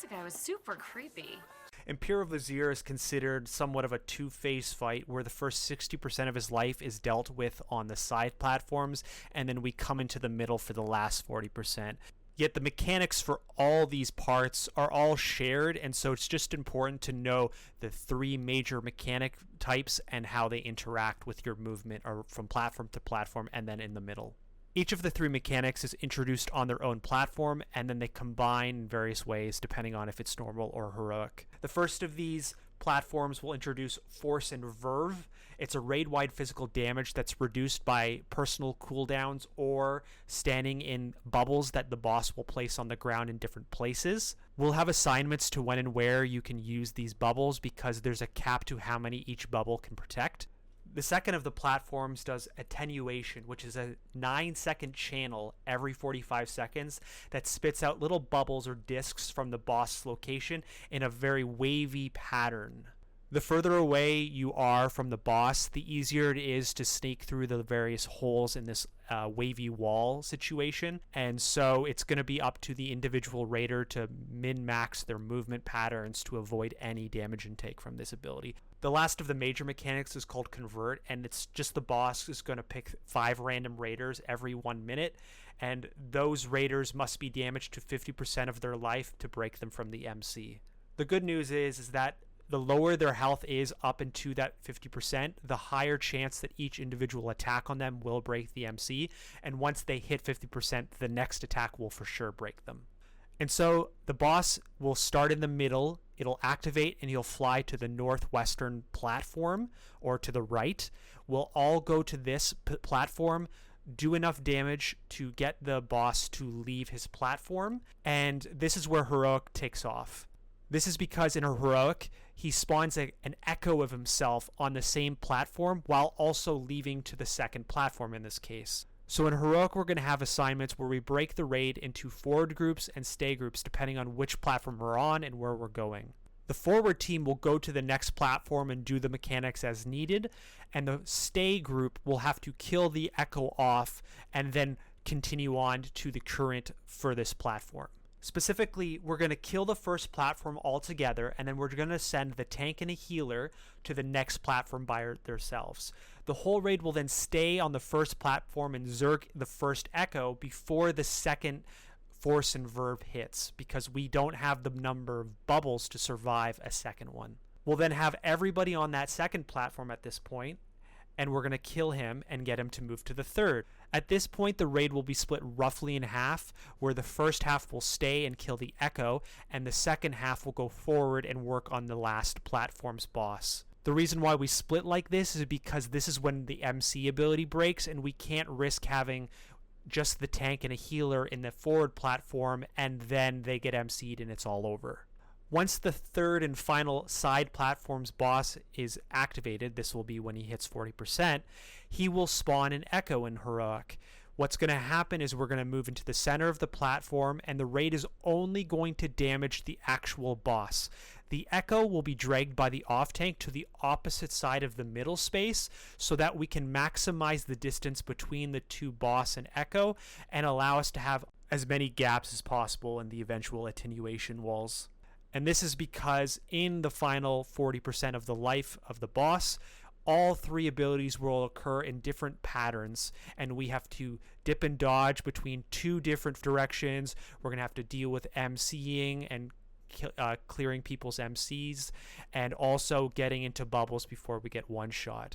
guy was super creepy. Imperial Vizier is considered somewhat of a two-phase fight where the first 60% of his life is dealt with on the side platforms, and then we come into the middle for the last 40%. Yet the mechanics for all these parts are all shared, and so it's just important to know the three major mechanic types and how they interact with your movement or from platform to platform and then in the middle. Each of the three mechanics is introduced on their own platform, and then they combine in various ways depending on if it's normal or heroic. The first of these platforms will introduce Force and Verve. It's a raid-wide physical damage that's reduced by personal cooldowns or standing in bubbles that the boss will place on the ground in different places. We'll have assignments to when and where you can use these bubbles because there's a cap to how many each bubble can protect. The second of the platforms does attenuation, which is a 9-second channel every 45 seconds that spits out little bubbles or discs from the boss location in a very wavy pattern. The further away you are from the boss, the easier it is to sneak through the various holes in this wavy wall situation, and so it's going to be up to the individual raider to min-max their movement patterns to avoid any damage intake from this ability. The last of the major mechanics is called Convert, and it's just the boss is going to pick 5 random raiders every 1 minute, and those raiders must be damaged to 50% of their life to break them from the MC. The good news is that the lower their health is up into that 50%, the higher chance that each individual attack on them will break the MC, and once they hit 50%, the next attack will for sure break them. And so the boss will start in the middle, it'll activate, and he'll fly to the northwestern platform, or to the right. We'll all go to this platform, do enough damage to get the boss to leave his platform, and this is where Heroic takes off. This is because in a heroic, he spawns an echo of himself on the same platform while also leaving to the second platform in this case. So in heroic, we're going to have assignments where we break the raid into forward groups and stay groups depending on which platform we're on and where we're going. The forward team will go to the next platform and do the mechanics as needed, and the stay group will have to kill the echo off and then continue on to the current furthest platform. Specifically, we're going to kill the first platform altogether, and then we're going to send the tank and a healer to the next platform by themselves. The whole raid will then stay on the first platform and zerg the first echo before the second Force and Verve hits, because we don't have the number of bubbles to survive a second one. We'll then have everybody on that second platform at this point, and we're going to kill him and get him to move to the third. At this point, the raid will be split roughly in half, where the first half will stay and kill the echo, and the second half will go forward and work on the last platform's boss. The reason why we split like this is because this is when the MC ability breaks, and we can't risk having just the tank and a healer in the forward platform, and then they get MC'd and it's all over. Once the third and final side platform's boss is activated, this will be when he hits 40%, he will spawn an echo in heroic. What's going to happen is we're going to move into the center of the platform, and the raid is only going to damage the actual boss. The echo will be dragged by the off tank to the opposite side of the middle space so that we can maximize the distance between the two boss and echo and allow us to have as many gaps as possible in the eventual attenuation walls. And this is because in the final 40% of the life of the boss, all 3 abilities will occur in different patterns, and we have to dip and dodge between 2 different directions. We're going to have to deal with MCing and clearing people's MCs, and also getting into bubbles before we get one shot.